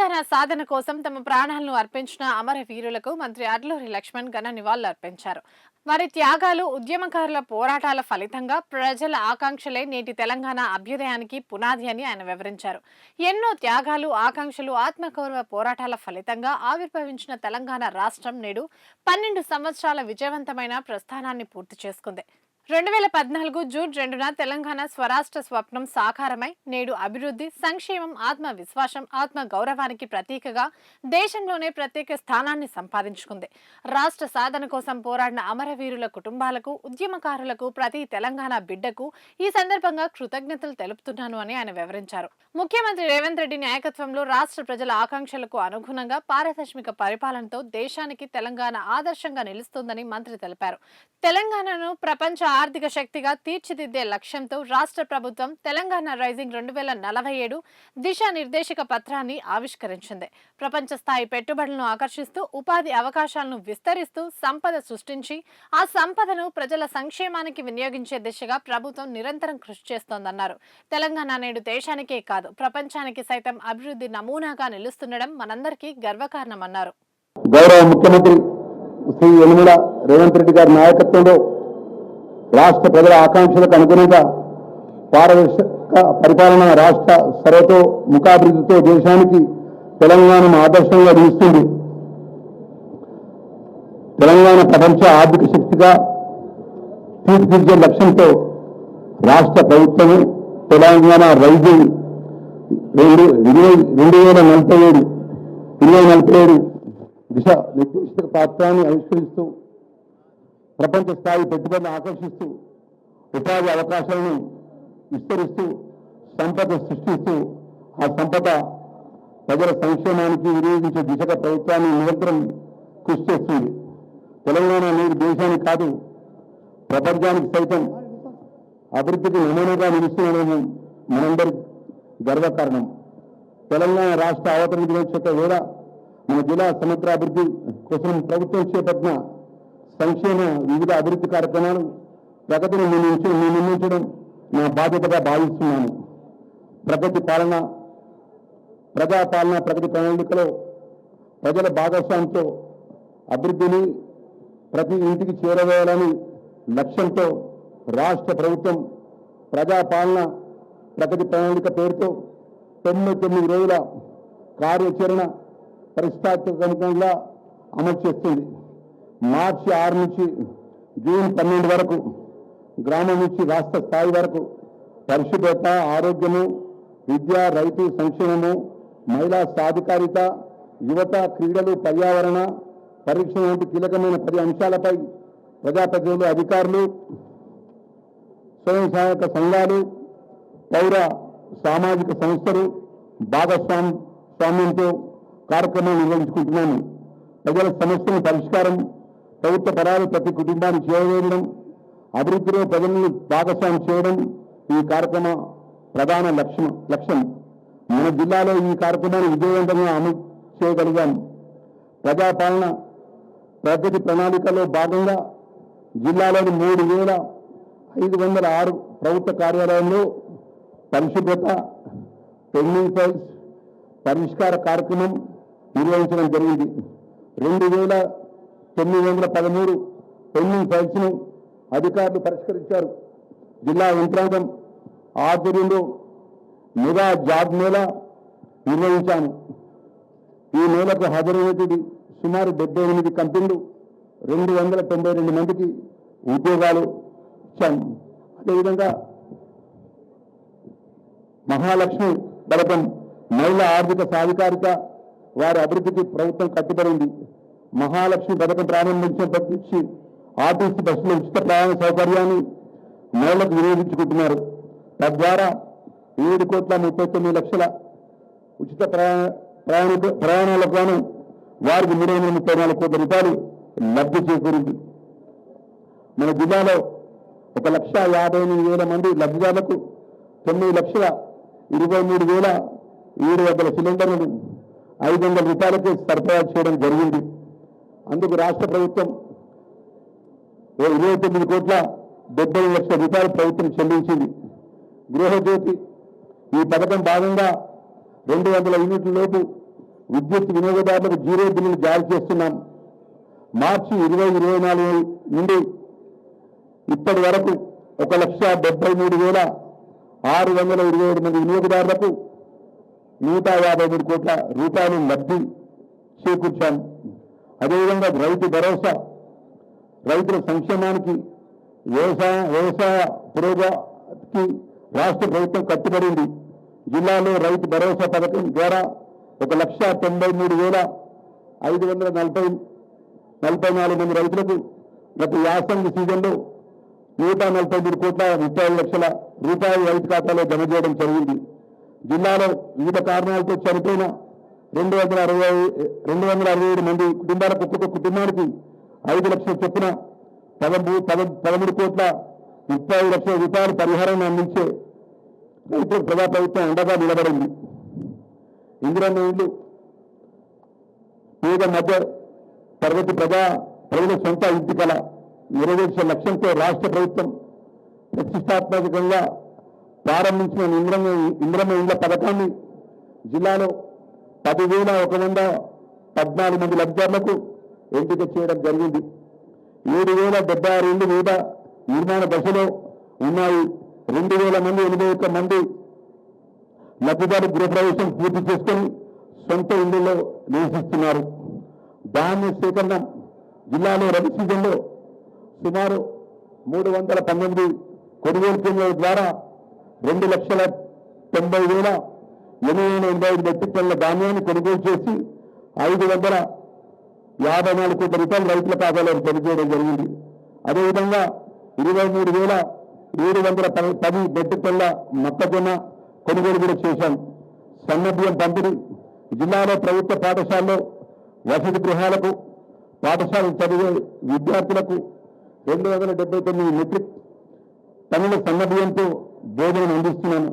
తెలంగాణ సాధన కోసం తమ ప్రాణాలను అర్పించిన అమరవీరులకు మంత్రి అడ్లూరి లక్ష్మణ్ ఘన నివాళులర్పించారు. వారి త్యాగాలు, ఉద్యమకారుల పోరాటాల ఫలితంగా ప్రజల ఆకాంక్షలే నేటి తెలంగాణ అభ్యుదయానికి పునాది అని ఆయన వివరించారు. ఎన్నో త్యాగాలు, ఆకాంక్షలు, ఆత్మగౌరవ పోరాటాల ఫలితంగా ఆవిర్భవించిన తెలంగాణ రాష్ట్రం నేడు 12 సంవత్సరాల విజయవంతమైన ప్రస్థానాన్ని పూర్తి చేసుకుంది. 2014 జూన్ 2న తెలంగాణ స్వరాష్ట్ర స్వప్నం సాకారమై నేడు అభివృద్ధి, సంక్షేమం, ఆత్మ విశ్వాసం, ఆత్మ గౌరవానికి ప్రతీకగా దేశంలోనే ప్రత్యేక స్థానాన్ని సంపాదించుకుంది. రాష్ట్ర సాధన కోసం పోరాడిన అమరవీరుల కుటుంబాలకు, ఉద్యమకారులకు, ప్రతి తెలంగాణ బిడ్డకు ఈ సందర్భంగా కృతజ్ఞతలు తెలుపుతున్నాను అని ఆయన వివరించారు. ముఖ్యమంత్రి రేవంత్ రెడ్డి నాయకత్వంలో రాష్ట్ర ప్రజల ఆకాంక్షలకు అనుగుణంగా పారదర్శక పరిపాలనతో దేశానికి తెలంగాణ ఆదర్శంగా నిలుస్తుందని మంత్రి తెలిపారు. తెలంగాణను ప్రపంచ ఆర్థిక శక్తిగా తీర్చిదిద్దే లక్ష్యంతో రాష్ట్ర ప్రభుత్వం తెలంగాణ రైజింగ్ 2047 దిశానిర్దేశక పత్రాన్ని ఆవిష్కరించింది. ప్రపంచ స్థాయి పెట్టుబడులను ఆకర్షిస్తూ, ఉపాధి అవకాశాలను విస్తరిస్తూ, సంపద సృష్టించి ఆ సంపదను ప్రజల సంక్షేమానికి వినియోగించే దిశగా ప్రభుత్వం నిరంతరం కృషి చేస్తోందన్నారు. తెలంగాణ నేడు దేశానికే కాదు, ప్రపంచానికి సైతం అభివృద్ధి నమూనాగా నిలుస్తుండడం మనందరికీ గర్వకారణమన్నారు. గౌరవ ముఖ్యమంత్రి శ్రీ యనమల రేవంత్ రెడ్డి గారి నాయకత్వంలో రాష్ట్ర ప్రజల ఆకాంక్షలకు అనుగుణంగా పారదర్శక పరిపాలన, రాష్ట్ర సర్వతోముఖాభివృద్ధితో దేశానికి తెలంగాణ ఆదర్శంగా నిలుస్తుంది. తెలంగాణ ప్రపంచ ఆర్థిక శక్తిగా తీర్చిదిద్దే లక్ష్యంతో రాష్ట్ర ప్రభుత్వము తెలంగాణ రైజింగ్ 2047 దిశ నిర్దేశక పత్రాన్ని ఆవిష్కరిస్తూ ప్రపంచ స్థాయి పెట్టుబడులను ఆకర్షిస్తూ, ఉపాధి అవకాశాలను విస్తరిస్తూ, సంపద సృష్టిస్తూ ఆ సంపద ప్రజల సంక్షేమానికి వినియోగించే దిశగా ప్రభుత్వాన్ని నిరంతరం కృషి చేస్తుంది. తెలంగాణ నేడు దేశానికి కాదు, ప్రపంచానికి సైతం అభివృద్ధికి నమూనాగా నిలుస్తుండడం మనందరి గర్వకారణం. తెలంగాణ రాష్ట్ర అవతరణ దినోత్సవ వేళ మన జిల్లా సమగ్ర అభివృద్ధి కోసం ప్రభుత్వం చేపట్టిన సంక్షేమ వివిధ అభివృద్ధి కార్యక్రమాలు ప్రగతిని నిర్మించడం నా బాధ్యతగా భావిస్తున్నాను. ప్రగతి పాలన, ప్రజాపాలన, ప్రగతి ప్రణాళికలో ప్రజల భాగస్వామ్యంతో అభివృద్ధిని ప్రతి ఇంటికి చేరవేయాలని లక్ష్యంతో రాష్ట్ర ప్రభుత్వం ప్రజాపాలన ప్రగతి ప్రణాళిక పేరుతో 99 రోజుల కార్యాచరణ పరిష్కారంగా అమలు చేస్తుంది. మార్చి 6 నుంచి జూన్ 12 వరకు గ్రామం నుంచి రాష్ట్ర స్థాయి వరకు పరిశుభ్రత, ఆరోగ్యము, విద్య, రైతు సంక్షేమము, మహిళా సాధికారిత, యువత, క్రీడలు, పర్యావరణ పరిరక్షణ వంటి కీలకమైన 10 అంశాలపై ప్రజాప్రతినిధులు, అధికారులు, స్వయం సహాయక సంఘాలు, పౌర సామాజిక సంస్థలు భాగస్వామ్యంతో కార్యక్రమాలు నిర్వహించుకుంటున్నాము. ప్రజల సమస్యల పరిష్కారం, ప్రభుత్వ పరాలు ప్రతి కుటుంబాన్ని చేరవేయడం, అభివృద్ధిలో ప్రజలను భాగస్వామ్యం చేయడం ఈ కార్యక్రమ ప్రధాన లక్ష్యం. మన జిల్లాలో ఈ కార్యక్రమాన్ని విజయవంతంగా అమలు చేయగలిగాం. ప్రజాపాలన ప్రగతి ప్రణాళికలో భాగంగా జిల్లాలోని 3,506 ప్రభుత్వ కార్యాలయంలో పరిశుభ్రత, పెండింగ్ ఫైల్స్ పరిష్కార కార్యక్రమం నిర్వహించడం జరిగింది. 2,913 పెండింగ్ ఫైల్స్ ను అధికారులు పరిష్కరించారు. జిల్లా యంత్రాంగం ఆధ్వర్యంలో మెగా జాబ్ మేళా నిర్వహించాము. ఈ మేళకు హాజరైనటువంటి సుమారు 78 కంపెనీలు 292 మందికి ఉద్యోగాలు ఇచ్చాము. అదేవిధంగా మహాలక్ష్మి పథకం మహిళా ఆర్థిక సాధికారిత, వారి అభివృద్ధికి ప్రభుత్వం కట్టుబడింది. మహాలక్ష్మి పథకం ప్రారంభించినప్పటి నుంచి ఆర్టీసీ బస్సులో ఉచిత ప్రయాణ సౌకర్యాన్ని మహిళలకు వినియోగించుకుంటున్నారు. తద్వారా 7,39,00,000 ఉచిత ప్రయాణాలకు గాను వారికి 334 కోట్ల రూపాయలు లబ్ధి చేకూరింది. మన జిల్లాలో 1,58,000 మంది లబ్ధిదారులకు 9,23,700 సిలిండర్లను 500 రూపాయలకే సరఫరా చేయడం జరిగింది. అందుకు రాష్ట్ర ప్రభుత్వం 29,70,00,000 రూపాయలు ప్రభుత్వం చెల్లించింది. గృహజ్యోతి ఈ పథకం భాగంగా 200 యూనిట్ల లోపు విద్యుత్ వినియోగదారులకు జీరో బిల్లులు జారీ చేస్తున్నాం. మార్చి 2024 నుండి ఇప్పటి వరకు 1,73,627 మంది వినియోగదారులకు 153 కోట్ల రూపాయలు లబ్ధి చేకూర్చాం. అదేవిధంగా రైతు భరోసా, రైతుల సంక్షేమానికి, వ్యవసాయ పురోగతికి రాష్ట్ర ప్రభుత్వం కట్టుబడింది. జిల్లాలో రైతు భరోసా పథకం ద్వారా 1,93,544 మంది రైతులకు గత యాసంగి సీజన్లో 143 కోట్ల 30 లక్షల రూపాయలు రైతు ఖాతాలో జమ చేయడం జరిగింది. జిల్లాలో వివిధ కారణాలతో చనిపోయిన 267 మంది కుటుంబాలకు ఒక్కొక్క కుటుంబానికి 5 లక్షల చొప్పున 13 కోట్ల 30 లక్షల రూపాయల పరిహారాన్ని అందించే రైతులకు ప్రజాప్రభుత్వం అండగా నిలబడింది. ఇందిరమ్మ ఇళ్లు పేద మధ్య తరగతి ప్రజల సొంత ఇంటి కల నెరవేర్చే లక్ష్యంతో రాష్ట్ర ప్రభుత్వం ప్రతిష్టాత్మకంగా ప్రారంభించిన ఇందిరమ్మ ఇళ్ల పథకాన్ని జిల్లాలో 10,114 మంది లబ్ధిదారులకు ఎంపిక చేయడం జరిగింది. 7,076 ఇళ్లు వివిధ నిర్మాణ దశలో ఉన్నాయి. 2,081 మంది లబ్ధిదారు గృహప్రవేశం పూర్తి చేసుకొని సొంత ఇళ్లలో నివసిస్తున్నారు. ధాన్య సేకరణ జిల్లాలో రబీ సీజన్లో సుమారు 319 కొనుగోలు కేంద్రాల ద్వారా 2,90,885 మెట్రిక్ టన్నుల ధాన్యాన్ని కొనుగోలు చేసి 554 కోట్ల రూపాయలు రైతుల ఖాతాలో జమ చేయడం జరిగింది. అదేవిధంగా 23,710 మెట్రిక్ టన్నుల మొక్కజొన్న కొనుగోలు కూడా చేశాం. సన్నబియ్యం పంపిణీ జిల్లాలో ప్రభుత్వ పాఠశాలలో వసతి గృహాలకు, పాఠశాల చదివే విద్యార్థులకు 279 మెట్రిక్ టన్నుల సన్నబియ్యంతో భోజనం అందిస్తున్నాము.